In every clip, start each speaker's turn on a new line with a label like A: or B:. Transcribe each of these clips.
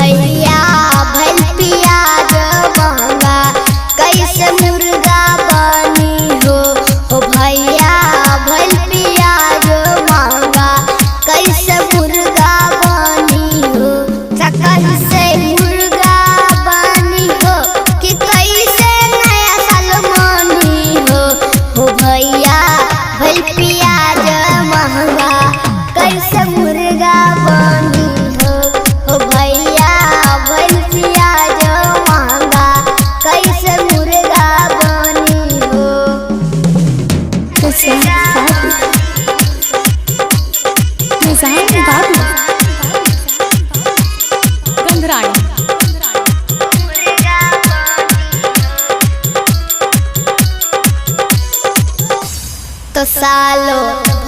A: भैया भइल प्याज महंगा कैसे मुर्गा बनी हो भैया भइल प्याज महंगा कैसे मुर्गा बनी हो। कैसे मुर्गा बनी हो कि कैसे नया साल मनी हो भैया भइल प्याज महंगा कैसे मुर्गा बनी हो भैया भइल प्याज महंगा कैसे मुर्गा बनी हो। तो सालो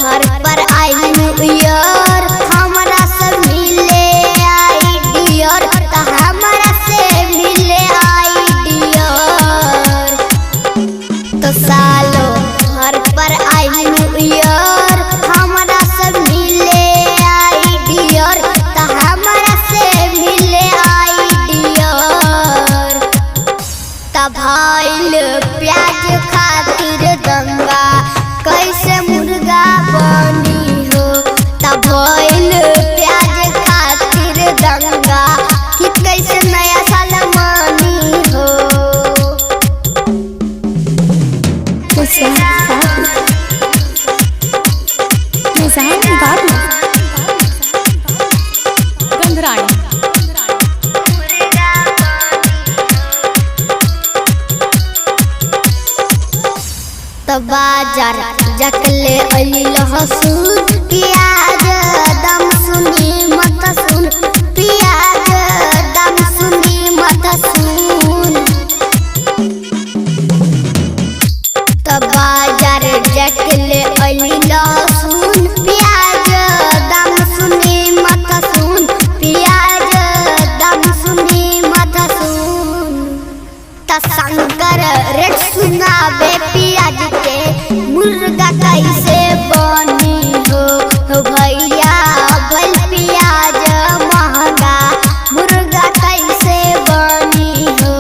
A: भर पर आई न्यू ईयर हमरा से मिले आई डियर तो हमरा से मिले आई डियर। तो सालो भर पर आई न्यू ईयर हमरा से मिले आई डियर तो हमरा से मिले आई डियर। तब भइल प्याज खातिर दंगा कैसे मुर्गा बनी हो। तब भइल प्याज खातिर दंगा कि कैसे नया साल मनी हो। तो बाजार जकले अली लहसुन प्याज दम सुनी मत सुन प्याज दम सुनी मत सुन। तो बाजार जकले अली लहसुन प्याज दम सुनी मत सुन प्याज दम सुनी मत सुन। तो शंकर रेट सुनाबे प्याज के मुर्गा कैसे बनी हो भैया भइल प्याज महंगा मुर्गा कैसे बनी हो।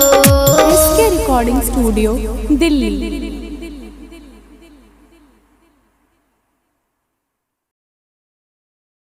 B: इसके रिकॉर्डिंग स्टूडियो दिल्ली।